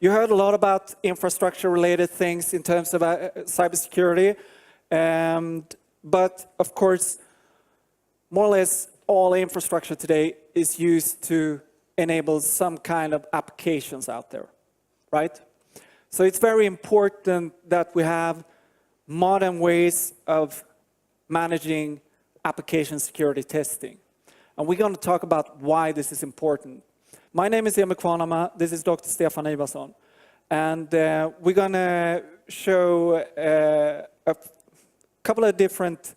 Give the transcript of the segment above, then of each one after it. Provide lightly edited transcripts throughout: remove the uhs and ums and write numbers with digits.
You heard a lot about infrastructure-related things in terms of cybersecurity, but of course, more or less all infrastructure today is used to enable some kind of applications out there, right? So it's very important that we have modern ways of managing application security testing. And we're going to talk about why this is important. My name is Emil Kvarnhammar. This is Dr. Stefan Ivarsson. And we're going to show a couple of different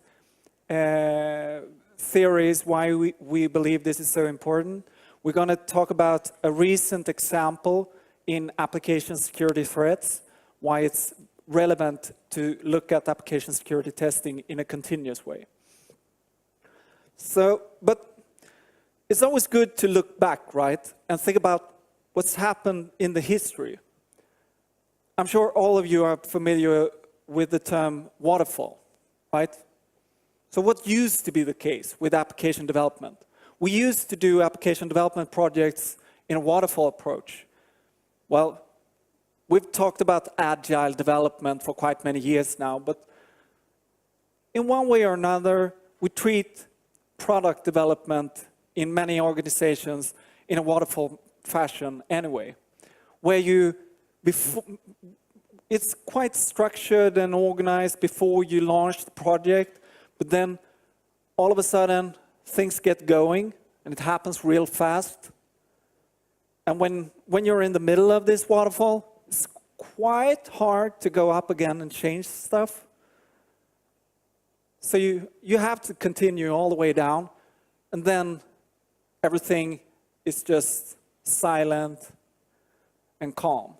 theories why we believe this is so important. We're going to talk about a recent example in application security threats, why it's relevant to look at application security testing in a continuous way. So, but it's always good to look back, right, and think about what's happened in the history. I'm sure all of you are familiar with the term waterfall, right? So what used to be the case with application development? We used to do application development projects in a waterfall approach. Well, we've talked about agile development for quite many years now, but in one way or another, we treat product development in many organizations in a waterfall fashion anyway, where it's quite structured and organized before you launch the project, but then all of a sudden things get going and it happens real fast. And when you're in the middle of this waterfall, it's quite hard to go up again and change stuff. So you have to continue all the way down, and then everything is just silent and calm.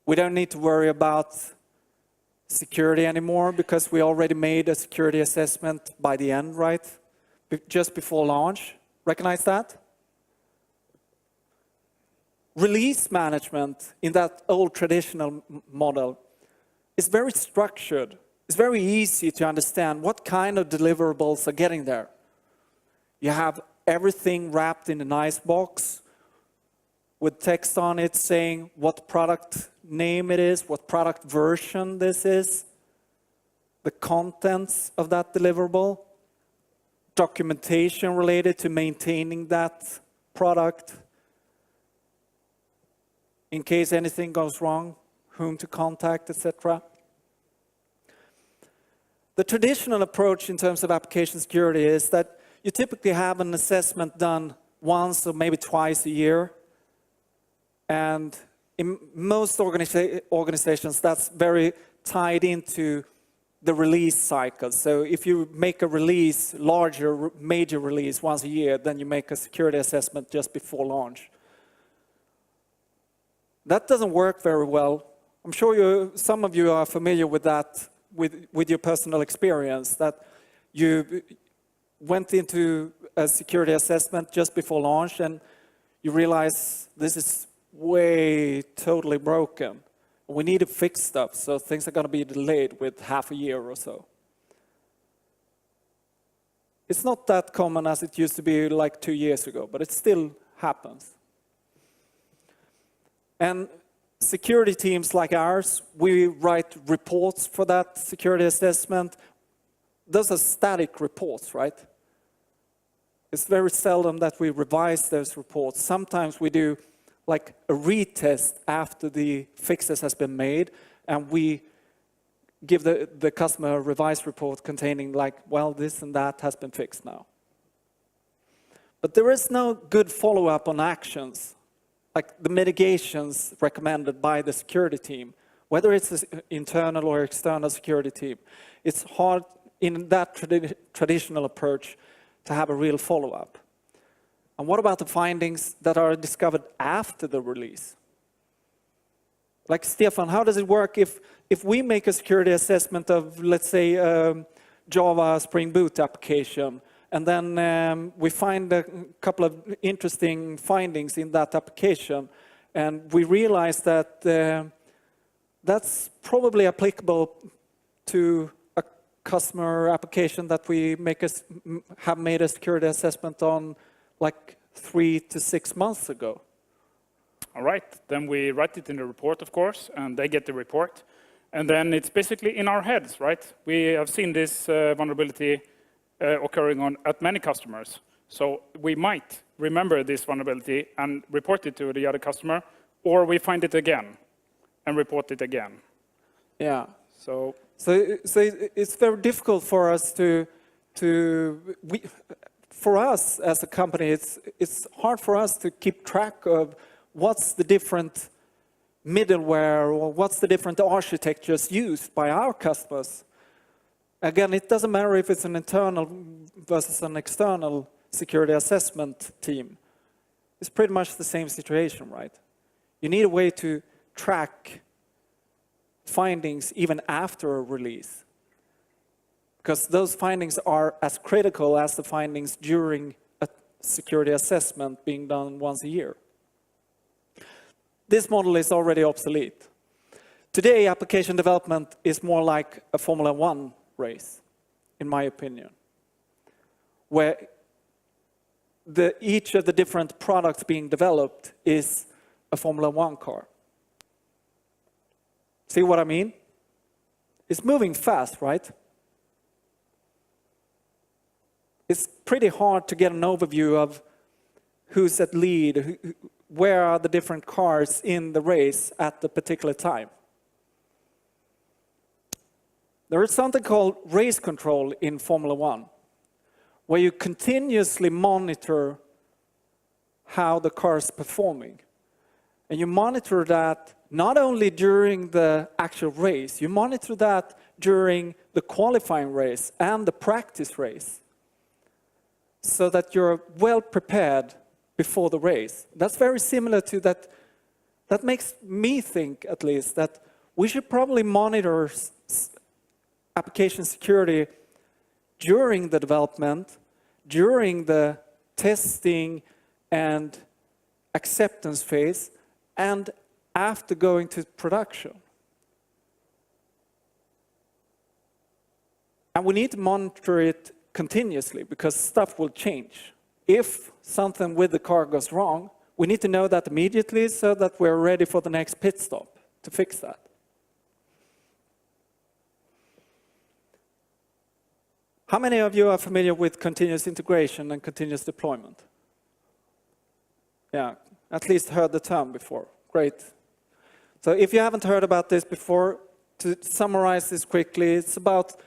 We don't need to worry about security anymore because we already made a security assessment by the end, right? Just before launch. Recognize that? Release management in that old traditional model is very structured. It's very easy to understand what kind of deliverables are getting there. You have everything wrapped in a nice box with text on it saying what product name it is, what product version this is, the contents of that deliverable, documentation related to maintaining that product, in case anything goes wrong, whom to contact, etc. The traditional approach in terms of application security is that you typically have an assessment done once or maybe twice a year. And in most organizations, that's very tied into the release cycle. So if you make a release, larger, major release once a year, then you make a security assessment just before launch. That doesn't work very well. I'm sure some of you are familiar with that, with your personal experience, that you went into a security assessment just before launch and you realize this is totally broken. We need to fix stuff, so things are going to be delayed with half a year or so. It's not that common as it used to be like 2 years ago, but it still happens. And security teams like ours, we write reports for that security assessment. Those are static reports, right? It's very seldom that we revise those reports. Sometimes we do like a retest after the fixes has been made, and we give the customer a revised report containing like, well, this and that has been fixed now. But there is no good follow-up on actions, like the mitigations recommended by the security team, whether it's an internal or external security team. It's hard in that traditional approach to have a real follow-up. And what about the findings that are discovered after the release? Like, Stefan, how does it work if we make a security assessment of, let's say, Java Spring Boot application, and then we find a couple of interesting findings in that application, and we realize that that's probably applicable to a customer application that we have made a security assessment on like 3 to 6 months ago. All right, then we write it in the report, of course, and they get the report. And then it's basically in our heads, right? We have seen this vulnerability occurring at many customers. So we might remember this vulnerability and report it to the other customer, or we find it again and report it again. Yeah. So it's very difficult for us for us as a company, it's hard for us to keep track of what's the different middleware or what's the different architectures used by our customers. Again, it doesn't matter if it's an internal versus an external security assessment team. It's pretty much the same situation, right? You need a way to track findings even after a release, because those findings are as critical as the findings during a security assessment being done once a year. This model is already obsolete. Today, application development is more like a Formula 1 race, in my opinion, where each of the different products being developed is a Formula 1 car. See what I mean? It's moving fast, right? It's pretty hard to get an overview of who's at lead, where are the different cars in the race at the particular time. There is something called race control in Formula 1, where you continuously monitor how the car is performing. And you monitor that not only during the actual race, you monitor that during the qualifying race and the practice race, so that you're well prepared before the race. That's very similar to that. That makes me think, at least, that we should probably monitor application security during the development, during the testing and acceptance phase, and after going to production. And we need to monitor it continuously, because stuff will change. If something with the car goes wrong, we need to know that immediately so that we're ready for the next pit stop to fix that. How many of you are familiar with continuous integration and continuous deployment? Yeah, at least heard the term before. Great. So if you haven't heard about this before, to summarize this quickly, it's about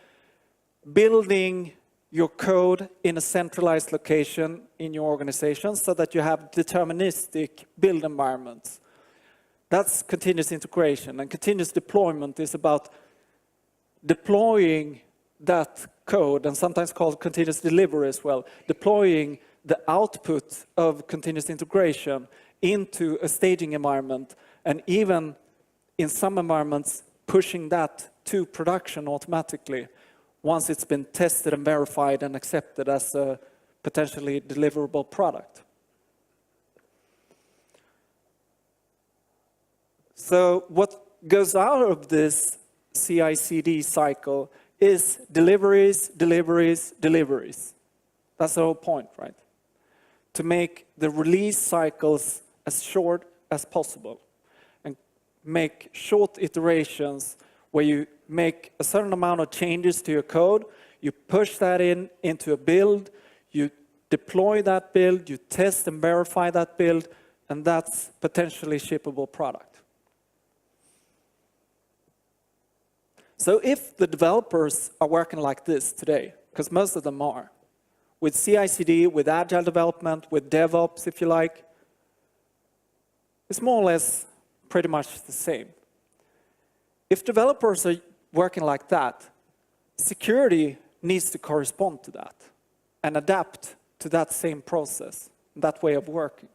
building your code in a centralized location in your organization so that you have deterministic build environments. That's continuous integration. And continuous deployment is about deploying that code, and sometimes called continuous delivery as well, deploying the output of continuous integration into a staging environment, and even in some environments pushing that to production automatically once it's been tested and verified and accepted as a potentially deliverable product. So what goes out of this CI/CD cycle is deliveries, deliveries, deliveries. That's the whole point, right? To make the release cycles as short as possible and make short iterations where you make a certain amount of changes to your code, you push that into a build, you deploy that build, you test and verify that build, and that's potentially shippable product. So if the developers are working like this today, because most of them are, with CI/CD, with agile development, with DevOps, if you like, it's more or less pretty much the same. If developers are working like that, security needs to correspond to that and adapt to that same process, that way of working.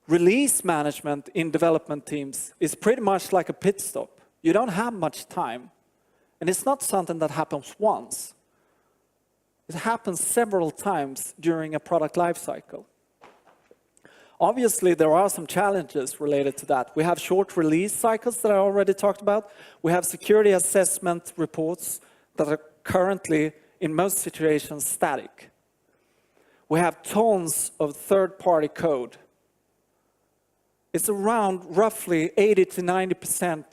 Release management in development teams is pretty much like a pit stop. You don't have much time, and it's not something that happens once. It happens several times during a product lifecycle. Obviously, there are some challenges related to that. We have short release cycles that I already talked about. We have security assessment reports that are currently, in most situations, static. We have tons of third-party code. it's around roughly 80 to 90%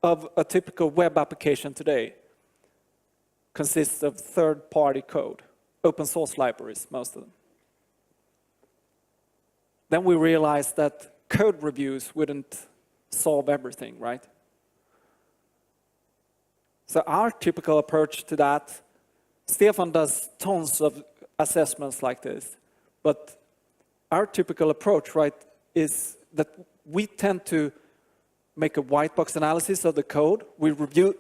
of a typical web application today consists of third-party code, open source libraries, most of them. Then we realized that code reviews wouldn't solve everything, right? So our typical approach to that, Stefan does tons of assessments like this, but our typical approach, right, is that we tend to make a white box analysis of the code. We review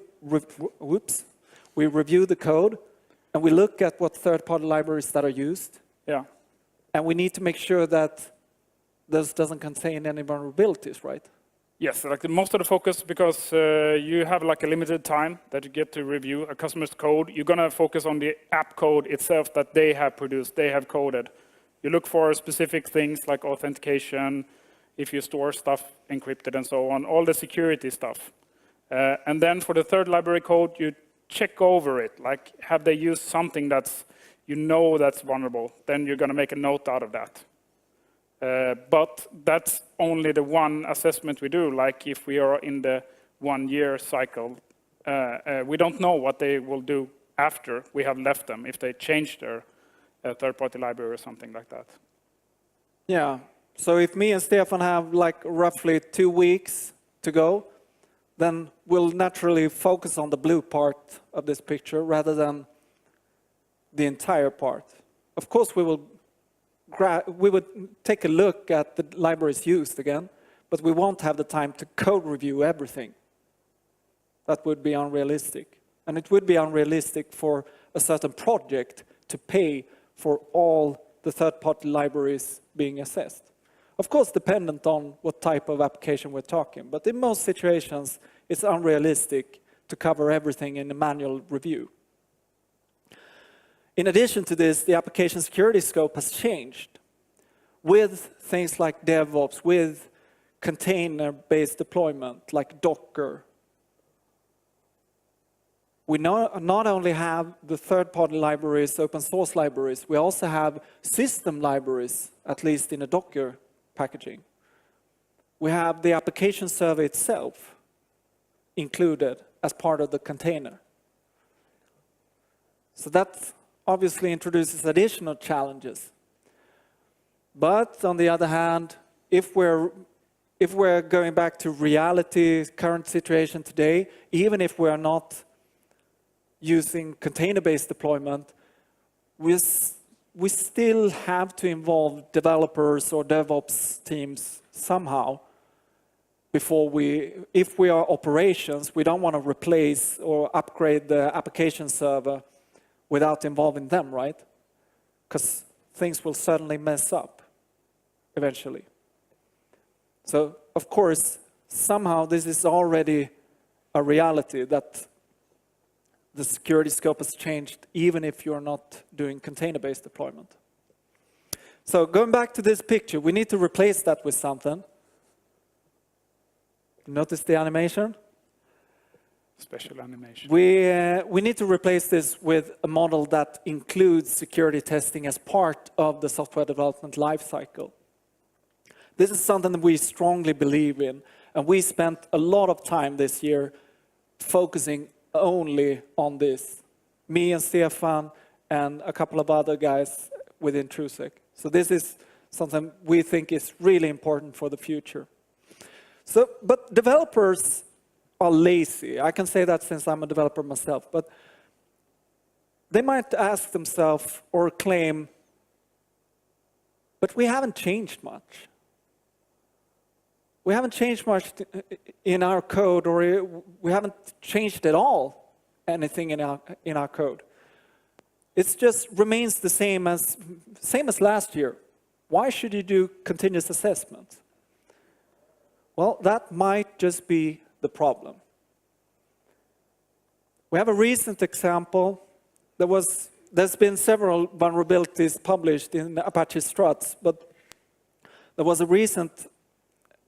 the code, and we look at what third-party libraries that are used. Yeah. And we need to make sure that this doesn't contain any vulnerabilities, right? Yes, like most of the focus, because you have like a limited time that you get to review a customer's code, you're going to focus on the app code itself that they have produced, they have coded. You look for specific things like authentication, if you store stuff encrypted and so on, all the security stuff. And then for the third library code, you check over it, like have they used something that's, you know that's vulnerable, then you're going to make a note out of that. But that's only the one assessment we do, like if we are in the 1 year cycle. We don't know what they will do after we have left them, if they change their third-party library or something like that. Yeah, so if me and Stefan have like roughly 2 weeks to go, then we'll naturally focus on the blue part of this picture rather than the entire part. Of course, we would take a look at the libraries used again, but we won't have the time to code review everything. That would be unrealistic. And it would be unrealistic for a certain project to pay for all the third-party libraries being assessed. Of course, dependent on what type of application we're talking, but in most situations, it's unrealistic to cover everything in a manual review. In addition to this, the application security scope has changed with things like DevOps, with container-based deployment, like Docker. We not only have the third-party libraries, open source libraries, we also have system libraries, at least in a Docker packaging. We have the application server itself included as part of the container. So that obviously introduces additional challenges. But on the other hand, if we're going back to reality, current situation today, even if we're not using container-based deployment, we still have to involve developers or DevOps teams somehow before if we are operations, we don't want to replace or upgrade the application server without involving them, right? Because things will certainly mess up eventually. So, of course, somehow this is already a reality that the security scope has changed even if you're not doing container-based deployment. So going back to this picture, we need to replace that with something. Notice the animation? Special animation. We need to replace this with a model that includes security testing as part of the software development lifecycle. This is something that we strongly believe in, and we spent a lot of time this year focusing only on this. Me and Stefan and a couple of other guys within Truesec. So this is something we think is really important for the future. So, but developers are lazy. I can say that since I'm a developer myself, but they might ask themselves or claim, but we haven't changed much. We haven't changed much in our code, or we haven't changed at all anything in our code. It just remains the same as last year. Why should you do continuous assessment? Well, that might just be the problem. We have a recent example. There's been several vulnerabilities published in Apache struts, but there was a recent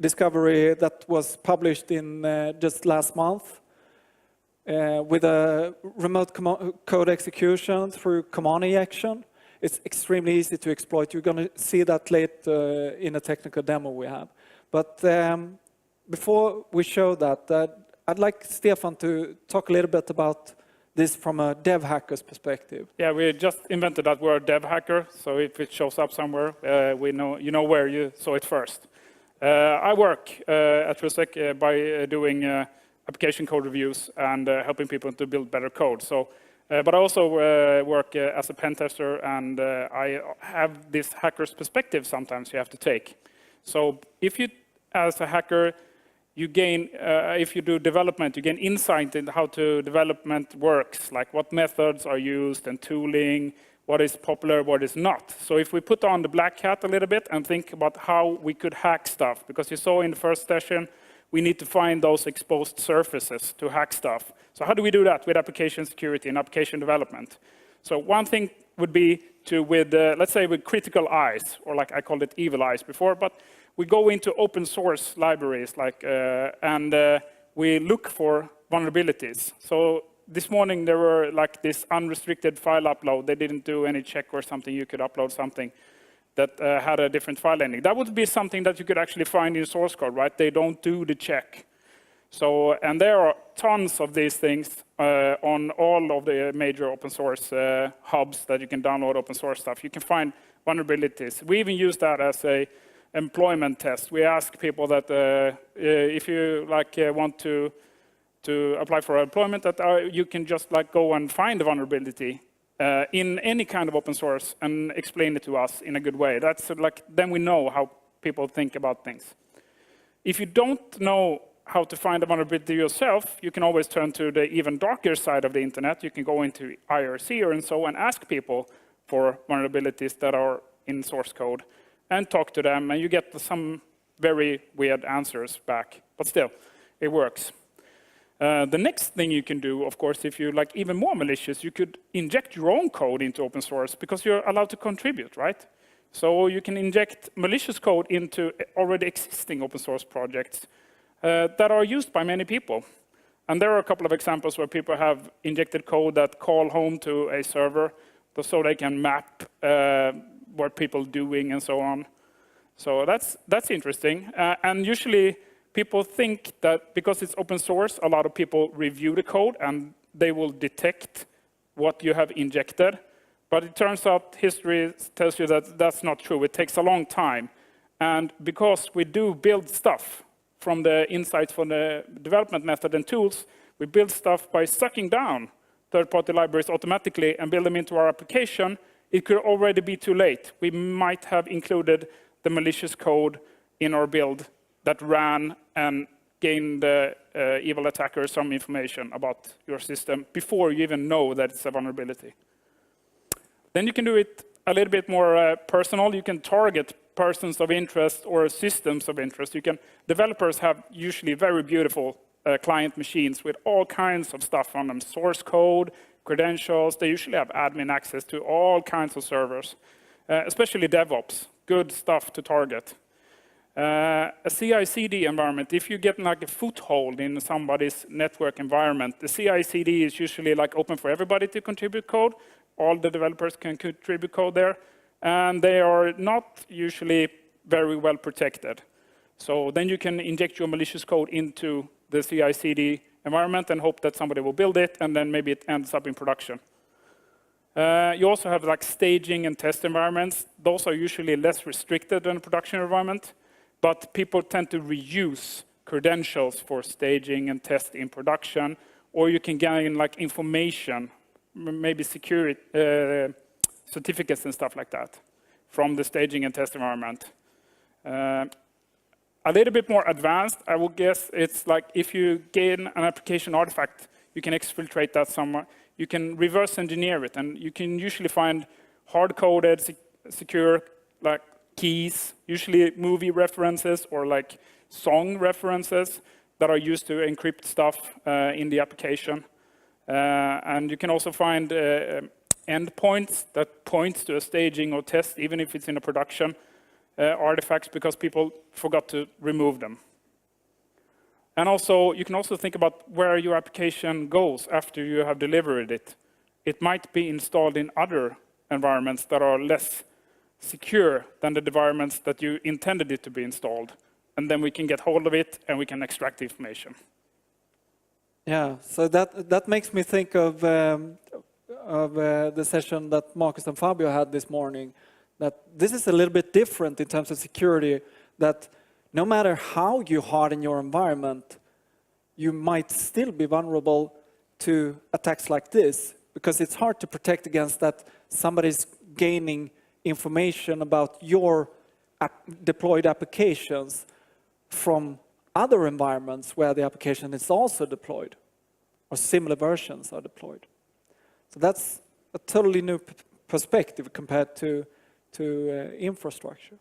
discovery that was published in just last month with a remote code execution through command injection. It's extremely easy to exploit. You're going to see that later in a technical demo we have. But before we show that, I'd like Stefan to talk a little bit about this from a DevHacker's perspective. Yeah, we just invented that word DevHacker, so if it shows up somewhere, you know where you saw it first. I work at Truesec by doing application code reviews and helping people to build better code. So, but I also work as a pen tester, and I have this hacker's perspective sometimes you have to take. So if you, as a hacker, you gain, if you do development, you gain insight into how development works, like what methods are used and tooling, what is popular, what is not. So if we put on the black hat a little bit and think about how we could hack stuff, because you saw in the first session, we need to find those exposed surfaces to hack stuff. So how do we do that with application security and application development? So one thing would be to, let's say with critical eyes, or like I called it evil eyes before, but we go into open source libraries and we look for vulnerabilities. So this morning there were like this unrestricted file upload. They didn't do any check or something. You could upload something that had a different file ending. That would be something that you could actually find in source code, right? They don't do the check. So, and there are tons of these things on all of the major open source hubs that you can download open source stuff. You can find vulnerabilities. We even use that as a employment test. We ask people that if you want to apply for employment, that you can just go and find the vulnerability in any kind of open source and explain it to us in a good way. That's then we know how people think about things. If you don't know how to find a vulnerability yourself, you can always turn to the even darker side of the internet. You can go into IRC or and so and ask people for vulnerabilities that are in source code and talk to them, and you get some very weird answers back. But still, it works. The next thing you can do, of course, if you even more malicious, you could inject your own code into open source because you're allowed to contribute, right? So you can inject malicious code into already existing open source projects that are used by many people. And there are a couple of examples where people have injected code that call home to a server so they can map what people are doing and so on. So that's interesting. And usually people think that because it's open source, a lot of people review the code and they will detect what you have injected. But it turns out history tells you that that's not true. It takes a long time. And because we do build stuff from the insights from the development method and tools, we build stuff by sucking down third-party libraries automatically and build them into our application. It could already be too late. We might have included the malicious code in our build that ran and gained the evil attacker some information about your system before you even know that it's a vulnerability. Then you can do it a little bit more personal. You can target persons of interest or systems of interest. Developers have usually very beautiful client machines with all kinds of stuff on them, source code, credentials. They usually have admin access to all kinds of servers, especially DevOps, good stuff to target. A CI/CD environment, if you get a foothold in somebody's network environment, the CI/CD is usually open for everybody to contribute code. All the developers can contribute code there, and they are not usually very well protected. So then you can inject your malicious code into the CI/CD environment and hope that somebody will build it, and then maybe it ends up in production. You also have staging and test environments. Those are usually less restricted than a production environment, but people tend to reuse credentials for staging and test in production, or you can gain information, maybe security certificates and stuff like that from the staging and test environment. A little bit more advanced, I would guess, it's if you gain an application artifact, you can exfiltrate that somewhere. You can reverse engineer it, and you can usually find hard-coded, secure keys, usually movie references or song references that are used to encrypt stuff in the application. And you can also find endpoints that point to a staging or test, even if it's in a production artifacts, because people forgot to remove them. And also, you can also think about where your application goes after you have delivered it. It might be installed in other environments that are less secure than the environments that you intended it to be installed. and then we can get hold of it and we can extract the information. Yeah, so that makes me think of the session that Marcus and Fabio had this morning, that this is a little bit different in terms of security, that no matter how you harden your environment, you might still be vulnerable to attacks like this, because it's hard to protect against that somebody's gaining information about your deployed applications from other environments where the application is also deployed, or similar versions are deployed. So that's a totally new perspective compared to infrastructure.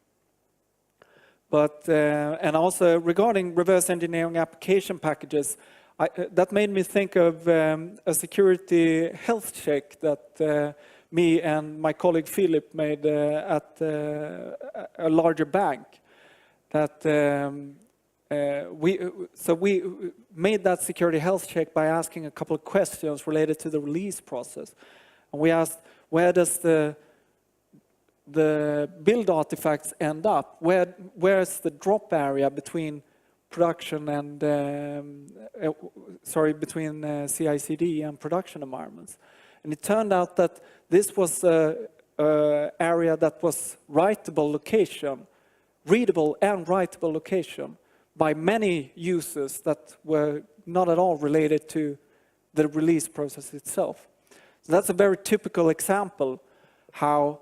But, and also regarding reverse engineering application packages, that made me think of a security health check that me and my colleague Philip made at a larger bank. That we made that security health check by asking a couple of questions related to the release process. And we asked, where does the build artifacts end up? Where's the drop area between production and, between CI/CD and production environments? And it turned out that this was an area that was writable location, readable and writable location by many users that were not at all related to the release process itself. So that's a very typical example how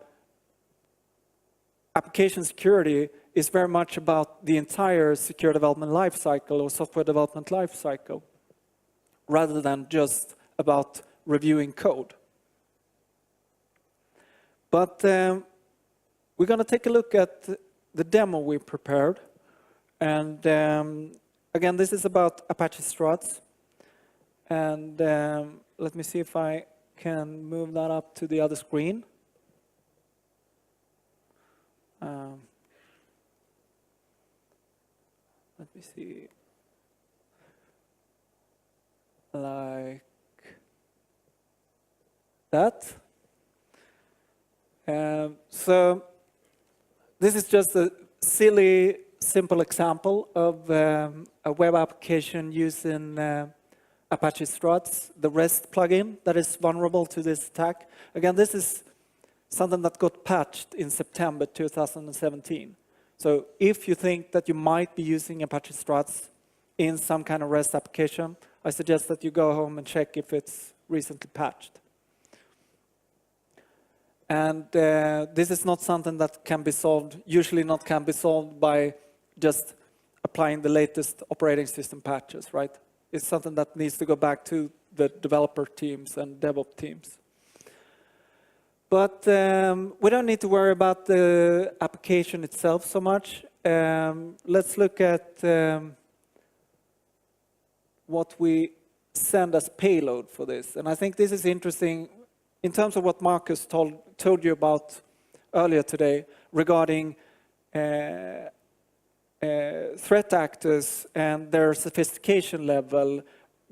application security is very much about the entire secure development lifecycle or software development lifecycle, rather than just about reviewing code. But we're going to take a look at the demo we prepared. And again, this is about Apache Struts. And let me see if I can move that up to the other screen. Let me see. Like that. So this is just a silly, simple example of a web application using Apache Struts, the REST plugin that is vulnerable to this attack. Again, this is something that got patched in September 2017. So if you think that you might be using Apache Struts in some kind of REST application, I suggest that you go home and check if it's recently patched. And this is not something that can be solved, usually not can be solved by just applying the latest operating system patches, right? It's something that needs to go back to the developer teams and DevOps teams. But we don't need to worry about the application itself so much. Let's look at what we send as payload for this. And I think this is interesting in terms of what Marcus told you about earlier today regarding threat actors and their sophistication level,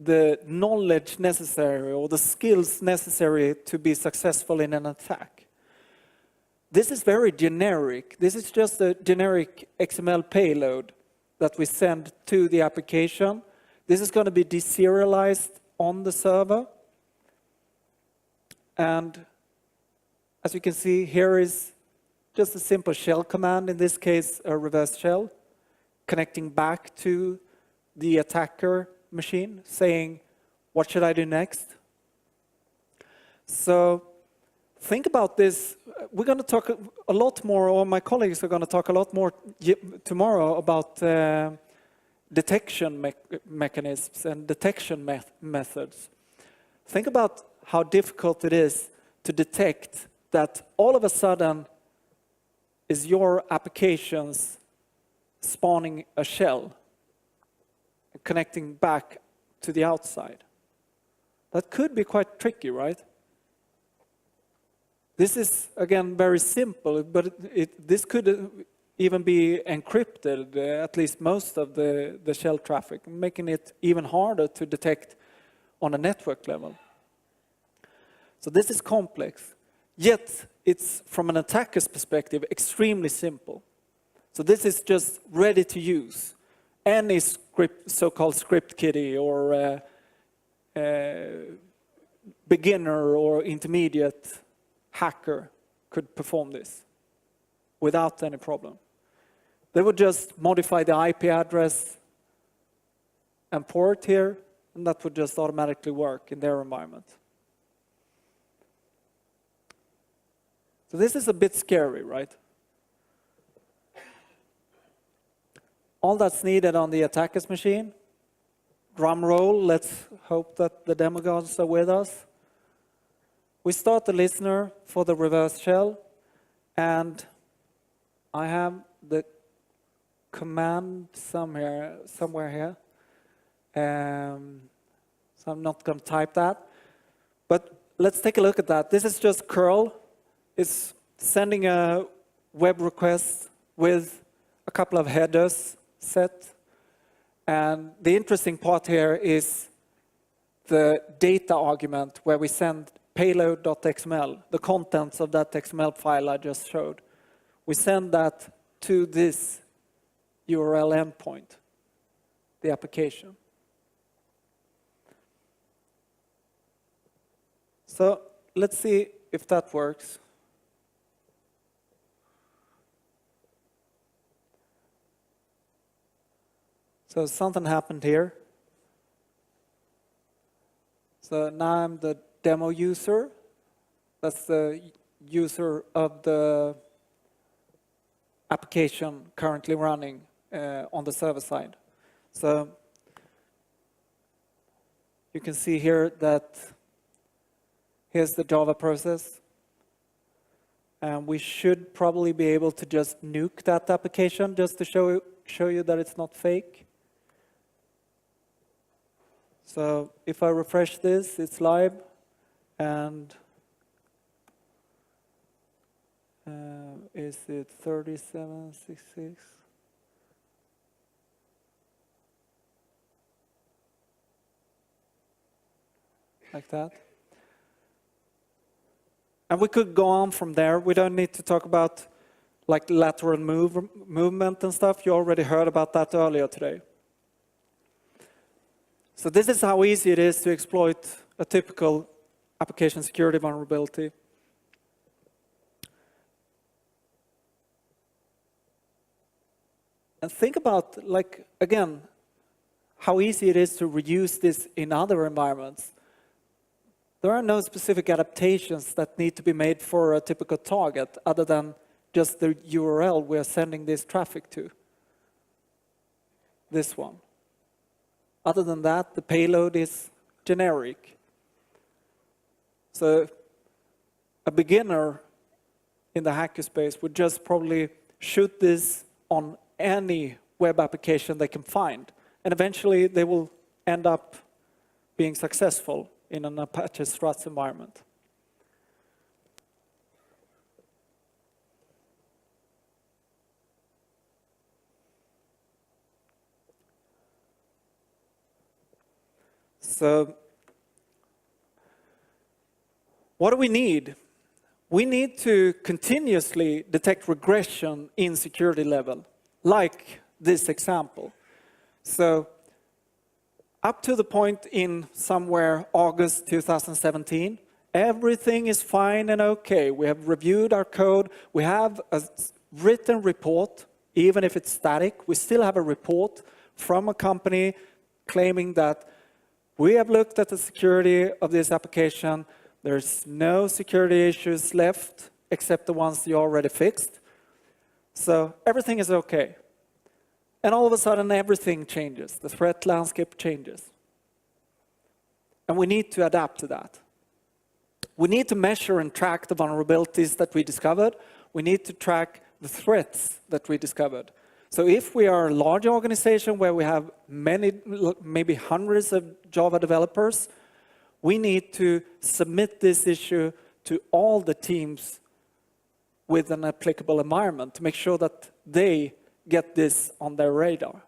the knowledge necessary or the skills necessary to be successful in an attack. This is very generic. This is just a generic XML payload that we send to the application. This is going to be deserialized on the server. And as you can see, here is just a simple shell command, in this case, a reverse shell, connecting back to the attacker machine, saying, what should I do next? So think about this. We're going to talk a lot more, or my colleagues are going to talk a lot more tomorrow about detection mechanisms and detection methods. Think about how difficult it is to detect that all of a sudden is your applications spawning a shell, connecting back to the outside. That could be quite tricky, right? This is, again, very simple, but this could even be encrypted, at least most of the shell traffic, making it even harder to detect on a network level. So this is complex, yet it's, from an attacker's perspective, extremely simple. So this is just ready to use. Any script, so-called script kiddie or beginner or intermediate hacker could perform this without any problem. They would just modify the IP address and port here, and that would just automatically work in their environment. So this is a bit scary, right? All that's needed on the attacker's machine. Drum roll, let's hope that the demo gods are with us. We start the listener for the reverse shell, and I have the command somewhere here. So I'm not going to type that. But let's take a look at that. This is just curl. It's sending a web request with a couple of headers set. And the interesting part here is the data argument where we send payload.xml, the contents of that XML file I just showed. We send that to this URL endpoint, the application. So let's see if that works. So something happened here. So now I'm the demo user. That's the user of the application currently running on the server side. So you can see here that here's the Java process. And we should probably be able to just nuke that application just to show you that it's not fake. So if I refresh this, it's live, and is it 3766? Like that. And we could go on from there. We don't need to talk about like lateral movement and stuff. You already heard about that earlier today. So this is how easy it is to exploit a typical application security vulnerability. And think about, like, again, how easy it is to reuse this in other environments. There are no specific adaptations that need to be made for a typical target other than just the URL we're sending this traffic to. This one. Other than that, the payload is generic. So a beginner in the hackerspace would just probably shoot this on any web application they can find. And eventually they will end up being successful in an Apache Struts environment. So what do we need? We need to continuously detect regression in security level, like this example. So up to the point in somewhere August 2017, everything is fine and okay. We have reviewed our code. We have a written report, even if it's static. We still have a report from a company claiming that we have looked at the security of this application. There's no security issues left except the ones you already fixed. So everything is okay. And all of a sudden, everything changes. The threat landscape changes. And we need to adapt to that. We need to measure and track the vulnerabilities that we discovered. We need to track the threats that we discovered. So if we are a large organization where we have many, maybe hundreds of Java developers, we need to submit this issue to all the teams with an applicable environment to make sure that they get this on their radar.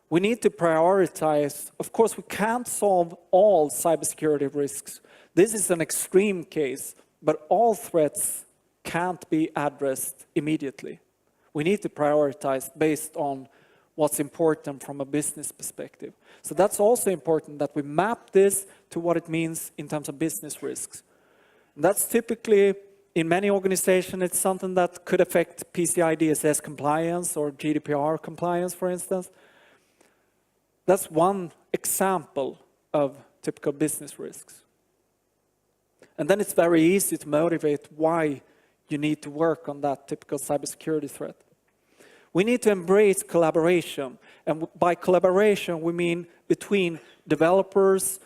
We need to prioritize. Of course, we can't solve all cybersecurity risks. This is an extreme case, but all threats can't be addressed immediately. We need to prioritize based on what's important from a business perspective. So that's also important that we map this to what it means in terms of business risks. And that's typically, in many organizations, it's something that could affect PCI DSS compliance or GDPR compliance, for instance. That's one example of typical business risks. And then it's very easy to motivate why you need to work on that typical cybersecurity threat. We need to embrace collaboration. And by collaboration, we mean between developers,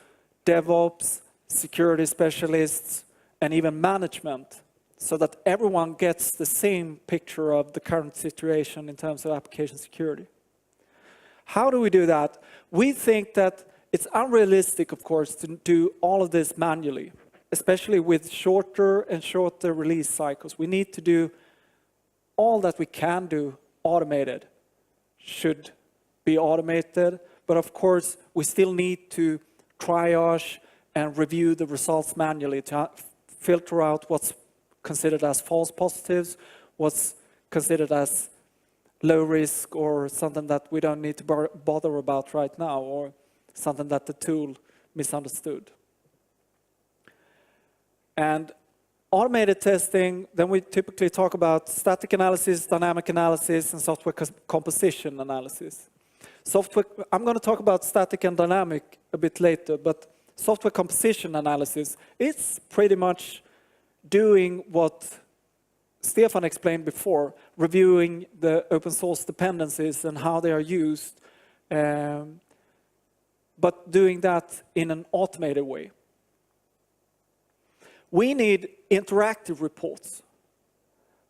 DevOps, security specialists, and even management, so that everyone gets the same picture of the current situation in terms of application security. How do we do that? We think that it's unrealistic, of course, to do all of this manually, especially with shorter and shorter release cycles. We need to do all that we can do automated, should be automated, but of course, we still need to triage and review the results manually to filter out what's considered as false positives, what's considered as low risk or something that we don't need to bother about right now, or something that the tool misunderstood. And automated testing, then we typically talk about static analysis, dynamic analysis, and software composition analysis. I'm going to talk about static and dynamic a bit later, but software composition analysis, it's pretty much doing what Stefan explained before, reviewing the open source dependencies and how they are used, but doing that in an automated way. We need interactive reports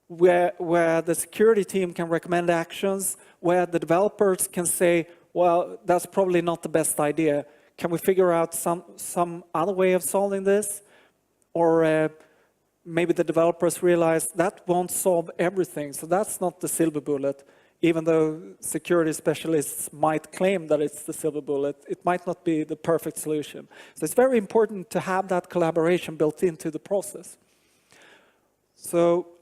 where the security team can recommend actions, where the developers can say, well, that's probably not the best idea. Can we figure out some other way of solving this? Or maybe the developers realize that won't solve everything, so that's not the silver bullet. Even though security specialists might claim that it's the silver bullet, it might not be the perfect solution. So it's very important to have that collaboration built into the process.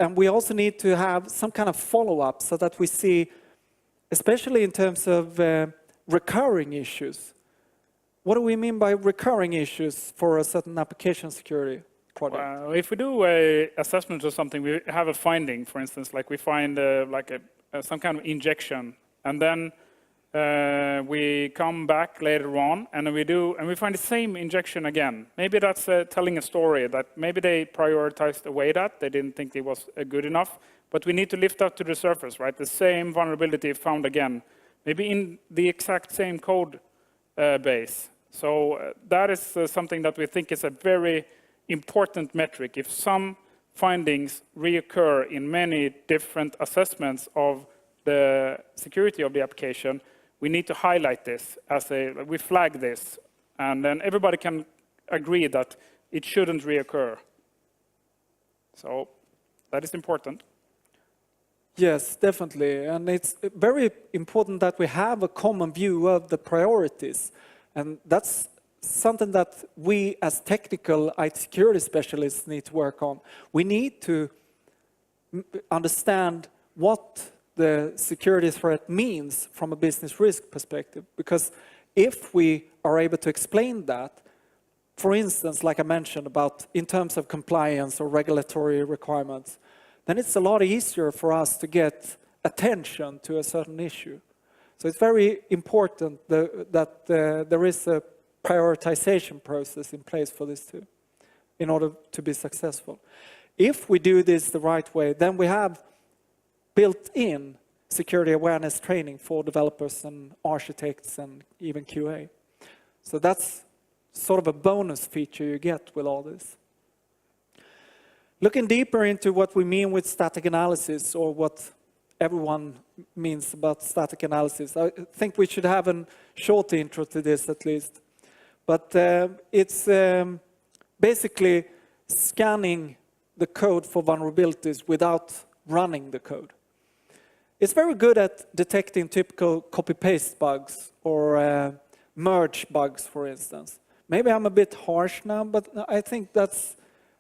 And we also need to have some kind of follow-up so that we see, especially in terms of recurring issues. What do we mean by recurring issues for a certain application security project? Well, if we do an assessment or something, we have a finding, for instance, like we find some kind of injection, and then we come back later on and we find the same injection again. Maybe that's telling a story that maybe they prioritized away that they didn't think it was good enough, but we need to lift up to the surface, right? The same vulnerability found again, maybe in the exact same code base. So that is something that we think is a very important metric. If some findings reoccur in many different assessments of the security of the application, we need to highlight this we flag this, and then everybody can agree that it shouldn't reoccur. So that is important. Yes, definitely. And it's very important that we have a common view of the priorities. And that's something that we as technical IT security specialists need to work on. We need to understand what the security threat means from a business risk perspective. Because if we are able to explain that, for instance, like I mentioned about in terms of compliance or regulatory requirements, then it's a lot easier for us to get attention to a certain issue. So it's very important that there is a prioritization process in place for this too, in order to be successful. If we do this the right way, then we have built-in security awareness training for developers and architects and even QA. So that's sort of a bonus feature you get with all this. Looking deeper into what we mean with static analysis, or what everyone means about static analysis, I think we should have a short intro to this at least. But it's basically scanning the code for vulnerabilities without running the code. It's very good at detecting typical copy-paste bugs or merge bugs, for instance. Maybe I'm a bit harsh now, but I think that's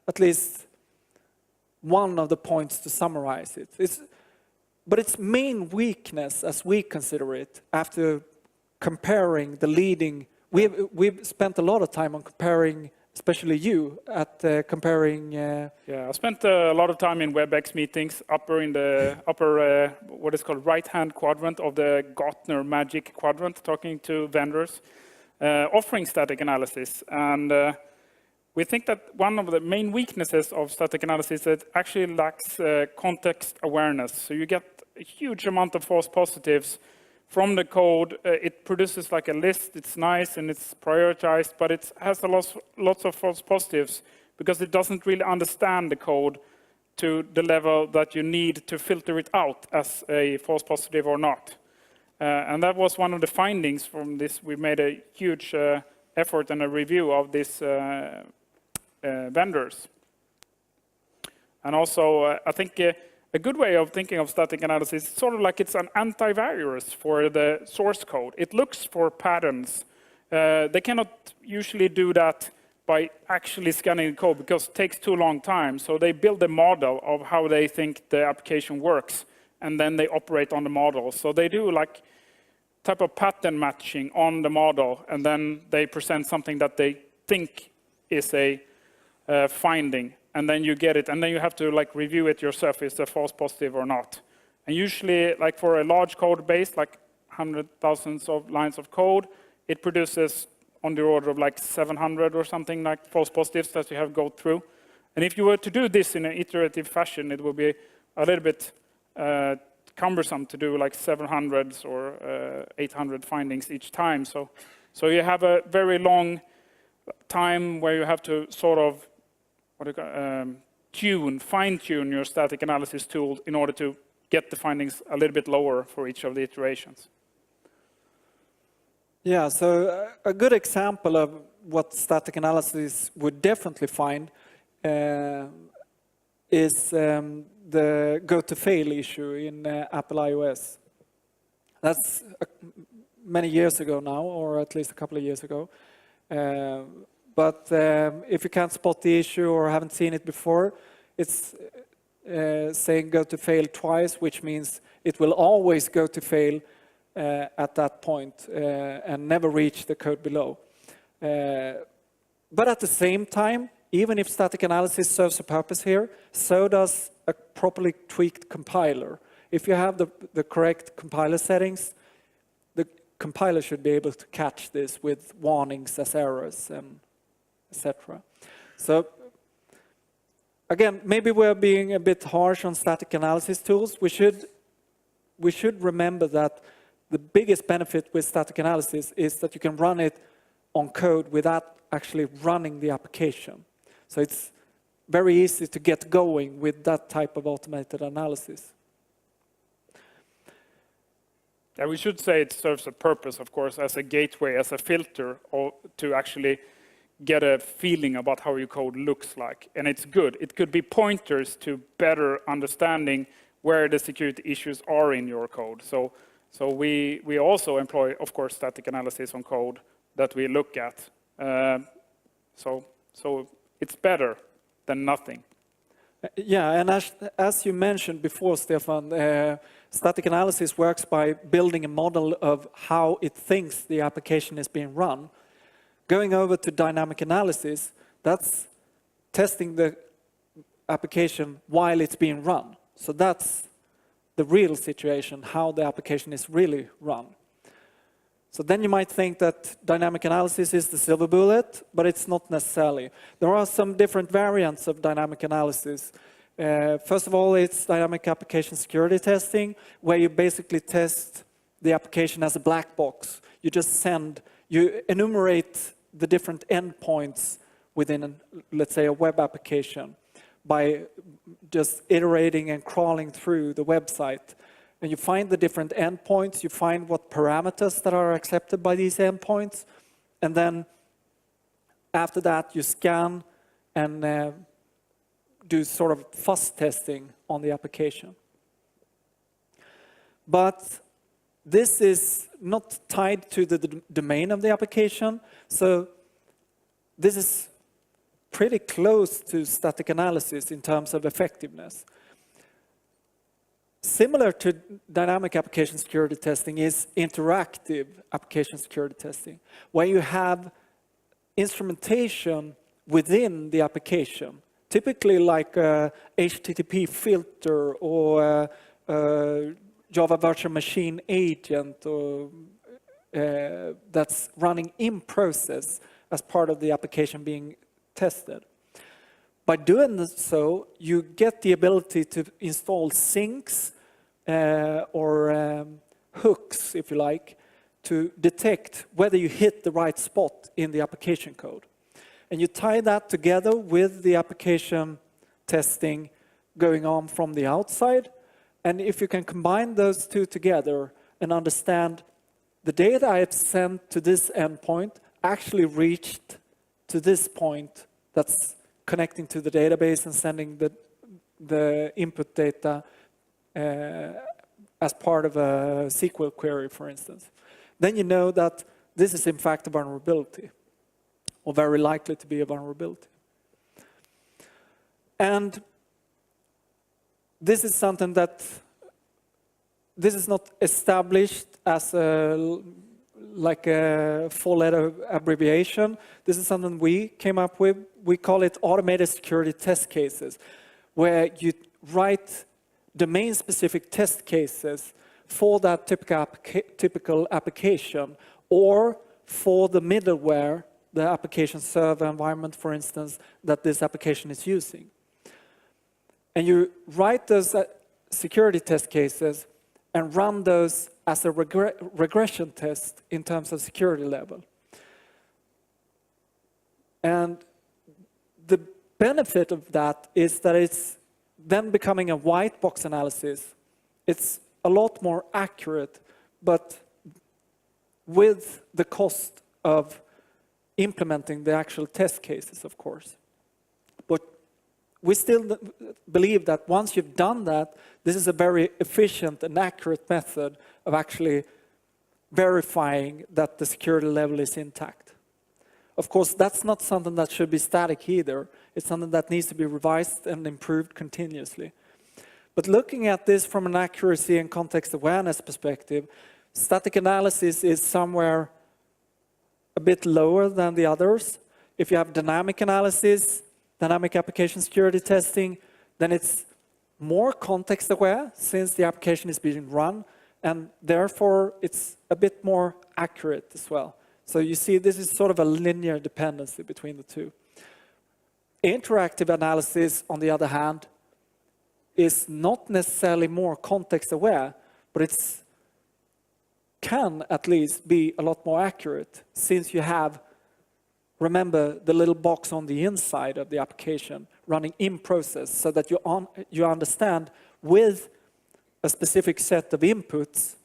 at least one of the points to summarize it. but its main weakness, as we consider it, after comparing the leading, we've spent a lot of time on comparing, especially you, at comparing. Yeah, I spent a lot of time in WebEx meetings, in the upper, what is called right-hand quadrant of the Gartner Magic Quadrant, talking to vendors, offering static analysis. And we think that one of the main weaknesses of static analysis is it actually lacks context awareness. So you get a huge amount of false positives from the code. It produces like a list. It's nice and it's prioritized, but it has lots of false positives because it doesn't really understand the code to the level that you need to filter it out as a false positive or not. And that was one of the findings from this. We made a huge effort and a review of these vendors. And also, I think a good way of thinking of static analysis is sort of like it's an antivirus for the source code. It looks for patterns. They cannot usually do that by actually scanning the code because it takes too long time. So they build a model of how they think the application works, and then they operate on the model. So they do like type of pattern matching on the model, and then they present something that they think is a finding, and then you get it, and then you have to like review it yourself, is it false positive or not. And usually, like for a large code base, like 100,000 of lines of code, it produces on the order of like 700 or something like false positives that you have to go through. And if you were to do this in an iterative fashion, it would be a little bit cumbersome to do like 700 or 800 findings each time. So you have a very long time where you have to sort of fine-tune your static analysis tool in order to get the findings a little bit lower for each of the iterations. Yeah, so a good example of what static analysis would definitely find is the go-to-fail issue in Apple iOS. That's many years ago now, or at least a couple of years ago. But if you can't spot the issue or haven't seen it before, it's saying go to fail twice, which means it will always go to fail at that point and never reach the code below. But at the same time, even if static analysis serves a purpose here, so does a properly tweaked compiler. If you have the correct compiler settings, the compiler should be able to catch this with warnings as errors and etc. So again, maybe we're being a bit harsh on static analysis tools. We should remember that the biggest benefit with static analysis is that you can run it on code without actually running the application. So it's very easy to get going with that type of automated analysis. Yeah, we should say it serves a purpose, of course, as a gateway, as a filter, or to actually get a feeling about how your code looks like. And it's good. It could be pointers to better understanding where the security issues are in your code. So we also employ, of course, static analysis on code that we look at. So it's better than nothing. Yeah, and as you mentioned before, Stefan, static analysis works by building a model of how it thinks the application is being run. Going over to dynamic analysis, that's testing the application while it's being run. So that's the real situation, how the application is really run. So then you might think that dynamic analysis is the silver bullet, but it's not necessarily. There are some different variants of dynamic analysis. First of all, it's dynamic application security testing, where you basically test the application as a black box. You enumerate the different endpoints within, let's say, a web application by just iterating and crawling through the website. And you find the different endpoints, you find what parameters that are accepted by these endpoints, and then after that you scan and do sort of fuzz testing on the application. But this is not tied to the domain of the application, so this is pretty close to static analysis in terms of effectiveness. Similar to dynamic application security testing is interactive application security testing, where you have instrumentation within the application, typically like a HTTP filter or a Java virtual machine agent or, that's running in process as part of the application being tested. By doing so, you get the ability to install sinks or hooks, if you like, to detect whether you hit the right spot in the application code. And you tie that together with the application testing going on from the outside. And if you can combine those two together and understand the data I have sent to this endpoint actually reached to this point that's connecting to the database and sending the input data as part of a SQL query, for instance, then you know that this is in fact a vulnerability, or very likely to be a vulnerability. And this is something that this is not established as like a four-letter abbreviation. This is something we came up with. We call it automated security test cases, where you write domain-specific test cases for that typical application, or for the middleware, the application server environment, for instance, that this application is using. And you write those security test cases and run those as a regression test in terms of security level. And the benefit of that is that it's then becoming a white box analysis. It's a lot more accurate, but with the cost of implementing the actual test cases, of course. But we still believe that once you've done that, this is a very efficient and accurate method of actually verifying that the security level is intact. Of course, that's not something that should be static either. It's something that needs to be revised and improved continuously. But looking at this from an accuracy and context awareness perspective, static analysis is somewhere a bit lower than the others. If you have dynamic analysis, dynamic application security testing, then it's more context aware since the application is being run, and therefore it's a bit more accurate as well. So you see, this is sort of a linear dependency between the two. Interactive analysis, on the other hand, is not necessarily more context aware, but it can at least be a lot more accurate since you have, remember, the little box on the inside of the application running in process, so that you understand with a specific set of inputs,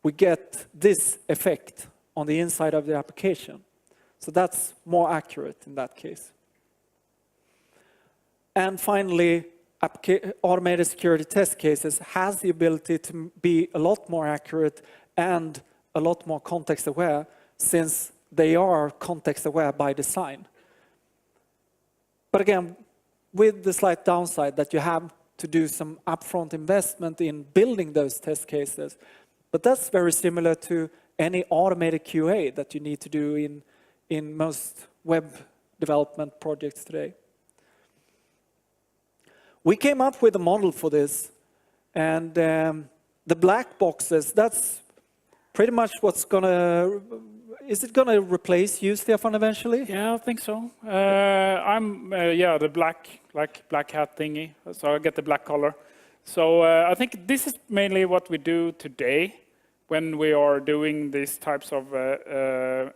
we get this effect on the inside of the application. So that's more accurate in that case. And finally, automated security test cases has the ability to be a lot more accurate and a lot more context aware, since they are context aware by design. But again, with the slight downside that you have to do some upfront investment in building those test cases. But that's very similar to any automated QA that you need to do in most web development projects today. We came up with a model for this, and the black boxes, that's pretty much what's gonna, is it gonna replace you, Stefan, eventually? Yeah, I think so. I'm, yeah, the black hat thingy, so I get the black color. So I think this is mainly what we do today when we are doing these types of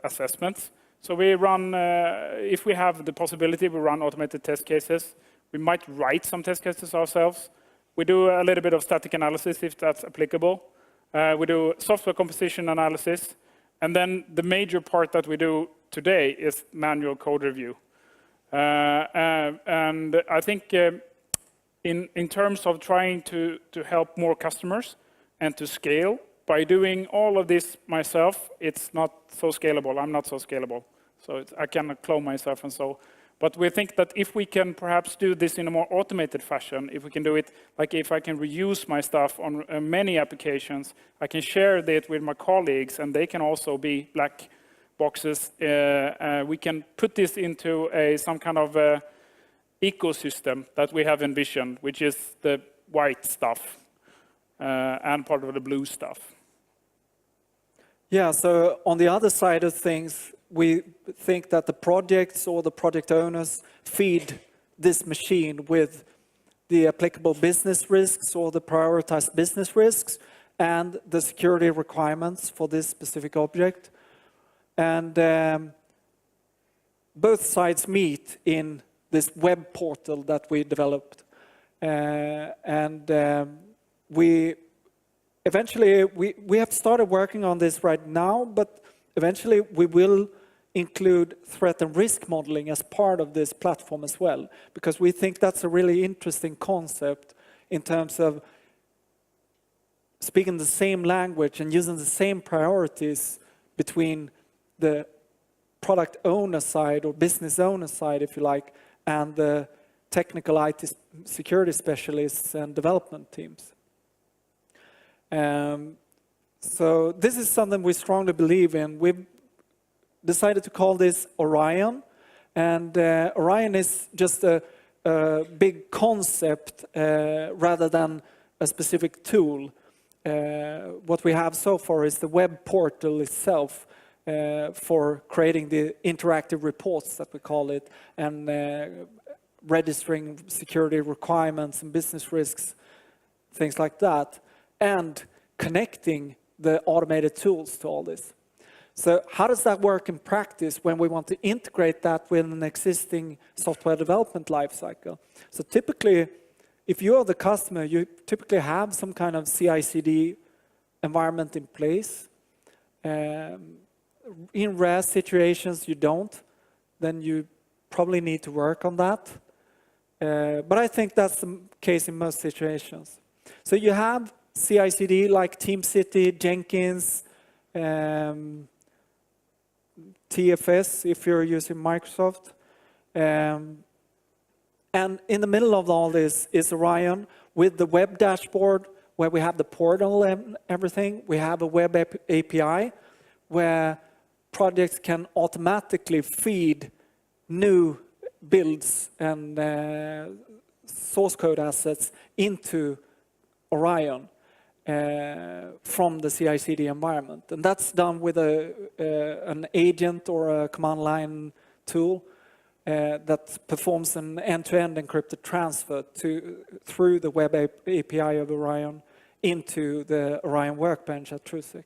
assessments. So we run, if we have the possibility, we run automated test cases. We might write some test cases ourselves. We do a little bit of static analysis if that's applicable. We do software composition analysis. And then the major part that we do today is manual code review. And I think in terms of trying to help more customers and to scale, by doing all of this myself, it's not so scalable. I'm not so scalable. So I cannot clone myself and so. But we think that if we can perhaps do this in a more automated fashion, if we can do it, like if I can reuse my stuff on many applications, I can share it with my colleagues, and they can also be black boxes. We can put this into some kind of ecosystem that we have envisioned, which is the white stuff and part of the blue stuff. Yeah, so on the other side of things, we think that the projects or the project owners feed this machine with the applicable business risks or the prioritized business risks and the security requirements for this specific object. And both sides meet in this web portal that we developed. We have started working on this right now, but eventually we will include threat and risk modeling as part of this platform as well, because we think that's a really interesting concept in terms of speaking the same language and using the same priorities between the product owner side or business owner side, if you like, and the technical IT security specialists and development teams. So this is something we strongly believe in. We've decided to call this Orion, and Orion is just a big concept rather than a specific tool. What we have so far is the web portal itself for creating the interactive reports that we call it, and registering security requirements and business risks, things like that, and connecting the automated tools to all this. So how does that work in practice when we want to integrate that with an existing software development lifecycle? So typically, if you are the customer, you typically have some kind of CI/CD environment in place. In rare situations, you don't. Then you probably need to work on that. But I think that's the case in most situations. So you have CI/CD like TeamCity, Jenkins, TFS if you're using Microsoft. And in the middle of all this is Orion with the web dashboard where we have the portal and everything. We have a web API where projects can automatically feed new builds and source code assets into Orion from the CI/CD environment. And that's done with an agent or a command line tool that performs an end-to-end encrypted transfer through the web API of Orion into the Orion workbench at Truesec.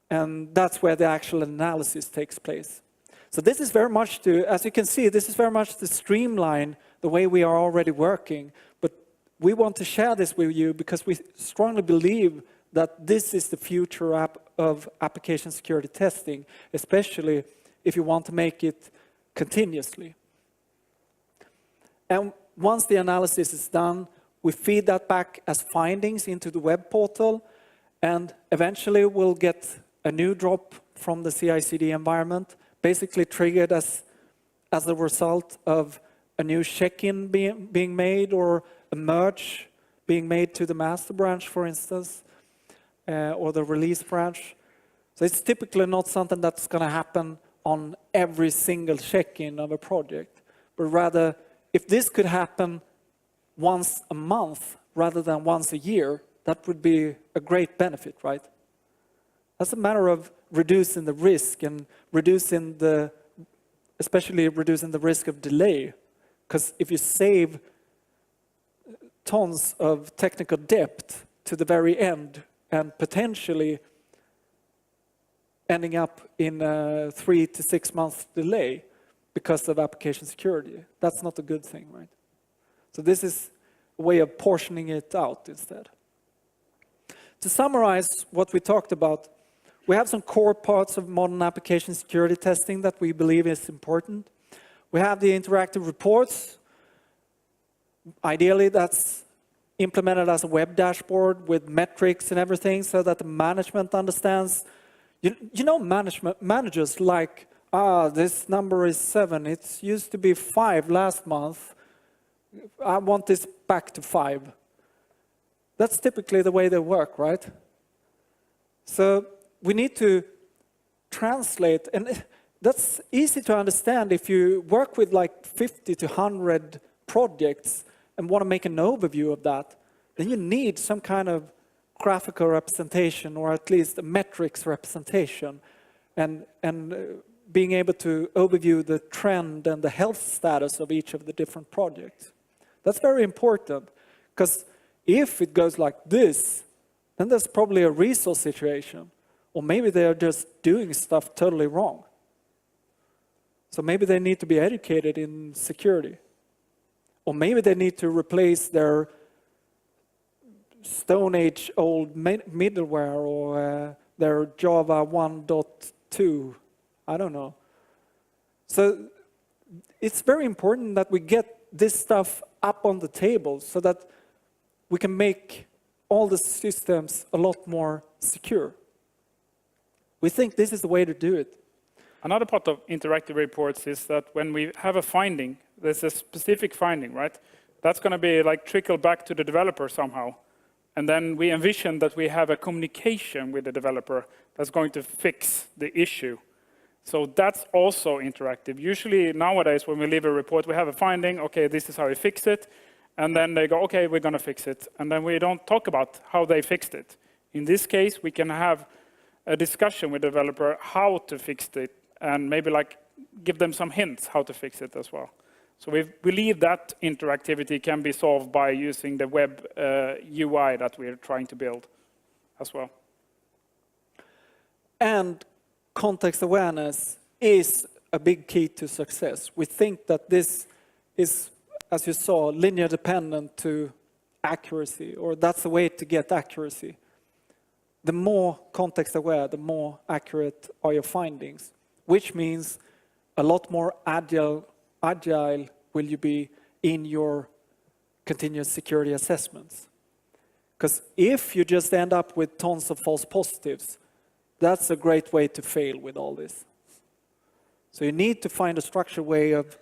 And that's where the actual analysis takes place. So this is very much as you can see, this is very much to streamline the way we are already working. But we want to share this with you because we strongly believe that this is the future of application security testing, especially if you want to make it continuously. And once the analysis is done, we feed that back as findings into the web portal, and eventually we'll get a new drop from the CI/CD environment, basically triggered as a result of a new check-in being made or a merge being made to the master branch, for instance, or the release branch. So it's typically not something that's going to happen on every single check-in of a project, but rather if this could happen once a month rather than once a year, that would be a great benefit, right? That's a matter of reducing the risk and especially reducing the risk of delay. Because if you save tons of technical debt to the very end and potentially ending up in a 3 to 6 month delay because of application security, that's not a good thing, right? So this is a way of portioning it out instead. To summarize what we talked about, we have some core parts of modern application security testing that we believe is important. We have the interactive reports. Ideally, that's implemented as a web dashboard with metrics and everything so that the management understands. You know, managers like this number is 7. It used to be 5 last month. I want this back to 5. That's typically the way they work, right? So we need to translate, and that's easy to understand if you work with like 50 to 100 projects and want to make an overview of that. Then you need some kind of graphical representation, or at least a metrics representation, and being able to overview the trend and the health status of each of the different projects. That's very important, because if it goes like this, then there's probably a resource situation, or maybe they're just doing stuff totally wrong. So maybe they need to be educated in security, or maybe they need to replace their Stone Age old middleware, or their Java 1.2, I don't know. So it's very important that we get this stuff up on the table so that we can make all the systems a lot more secure. We think this is the way to do it. Another part of interactive reports is that when we have a finding, there's a specific finding, right? That's going to be like trickled back to the developer somehow. And then we envision that we have a communication with the developer that's going to fix the issue. So that's also interactive. Usually nowadays when we leave a report, we have a finding, okay, this is how we fix it. And then they go, okay, we're going to fix it. And then we don't talk about how they fixed it. In this case, we can have a discussion with the developer how to fix it, and maybe like give them some hints how to fix it as well. So we believe that interactivity can be solved by using the web UI that we're trying to build as well. And context awareness is a big key to success. We think that this is, as you saw, linear dependent to accuracy, or that's the way to get accuracy. The more context aware, the more accurate are your findings, which means a lot more agile will you be in your continuous security assessments. Because if you just end up with tons of false positives, that's a great way to fail with all this. So you need to find a structured way of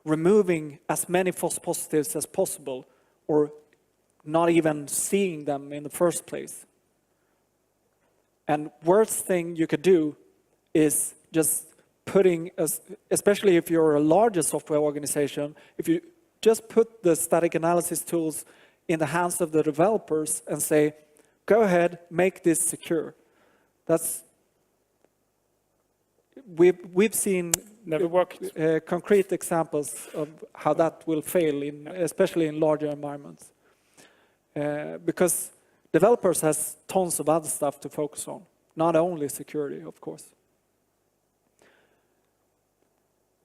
removing as many false positives as possible, or not even seeing them in the first place. And worst thing you could do is just putting, especially if you're a larger software organization, if you just put the static analysis tools in the hands of the developers and say, go ahead, make this secure. That's, we've seen never worked. Concrete examples of how that will fail, especially in larger environments. Because developers has tons of other stuff to focus on, not only security, of course.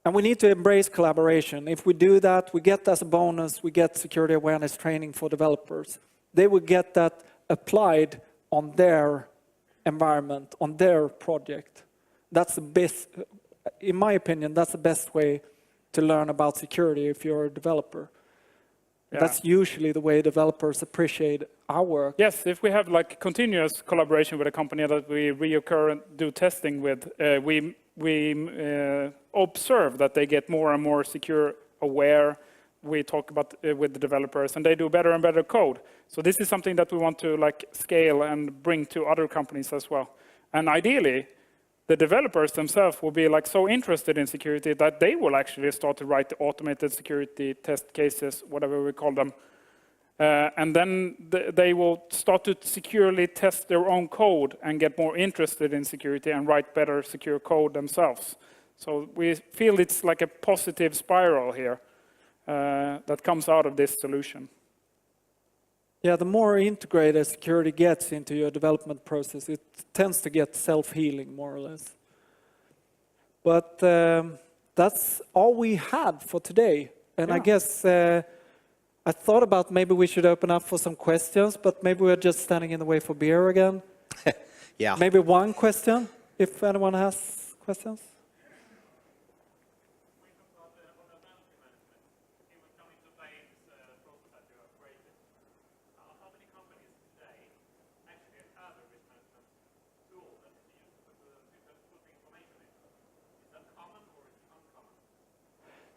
And we need to embrace collaboration. If we do that, we get as a bonus, we get security awareness training for developers. They will get that applied on their environment, on their project. That's the best, in my opinion, that's the best way to learn about security if you're a developer. Yeah. That's usually the way developers appreciate our work. Yes, if we have like continuous collaboration with a company that we reoccur and do testing with, we observe that they get more and more secure aware. We talk about with the developers, and they do better and better code. So this is something that we want to like scale and bring to other companies as well. And ideally, the developers themselves will be like so interested in security that they will actually start to write the automated security test cases, whatever we call them. And then they will start to securely test their own code and get more interested in security and write better secure code themselves. So we feel it's like a positive spiral here that comes out of this solution. Yeah, the more integrated security gets into your development process, it tends to get self-healing, more or less. But that's all we had for today. And yeah. I guess I thought about maybe we should open up for some questions, but maybe we're just standing in the way for beer again. Yeah. Maybe one question, if anyone has questions.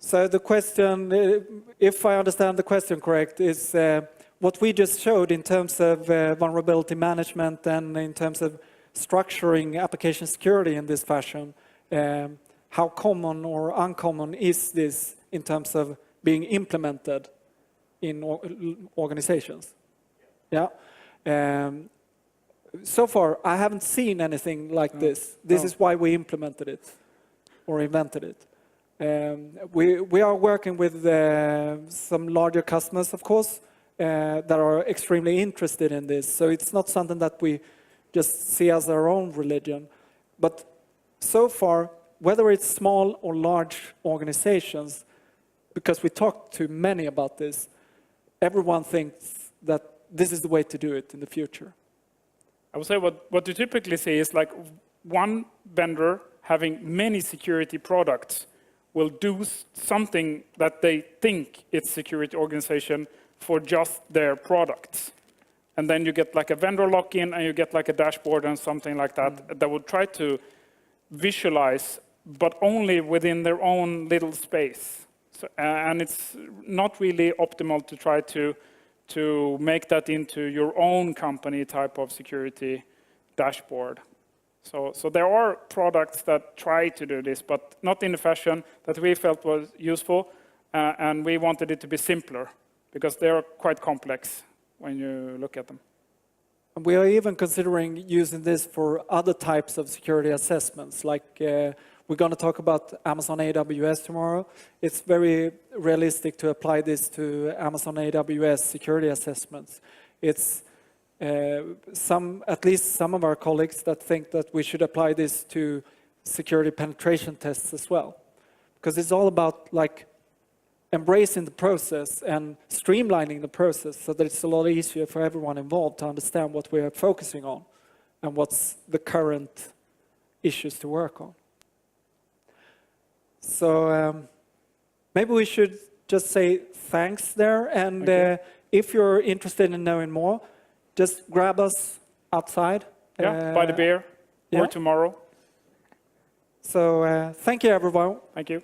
So the question, if I understand the question correct, is what we just showed in terms of vulnerability management and in terms of structuring application security in this fashion, how common or uncommon is this in terms of being implemented in organizations? Yeah. So far, I haven't seen anything like this. This is why we implemented it or invented it. We are working with some larger customers, of course, that are extremely interested in this. So it's not something that we just see as our own religion. But so far, whether it's small or large organizations, because we talked to many about this, everyone thinks that this is the way to do it in the future. I would say what you typically see is like one vendor having many security products will do something that they think it's security organization for just their products. And then you get like a vendor lock-in and you get like a dashboard and something like that that would try to visualize, but only within their own little space. So, and it's not really optimal to try to make that into your own company type of security dashboard. So there are products that try to do this, but not in the fashion that we felt was useful, and we wanted it to be simpler, because they are quite complex when you look at them. And we are even considering using this for other types of security assessments, like we're going to talk about Amazon AWS tomorrow. It's very realistic to apply this to Amazon AWS security assessments. It's at least some of our colleagues that think that we should apply this to security penetration tests as well. Because it's all about like embracing the process and streamlining the process so that it's a lot easier for everyone involved to understand what we are focusing on and what's the current issues to work on. So maybe we should just say thanks there. And if you're interested in knowing more, just grab us outside. Yeah, buy the beer or tomorrow. So thank you, everyone. Thank you.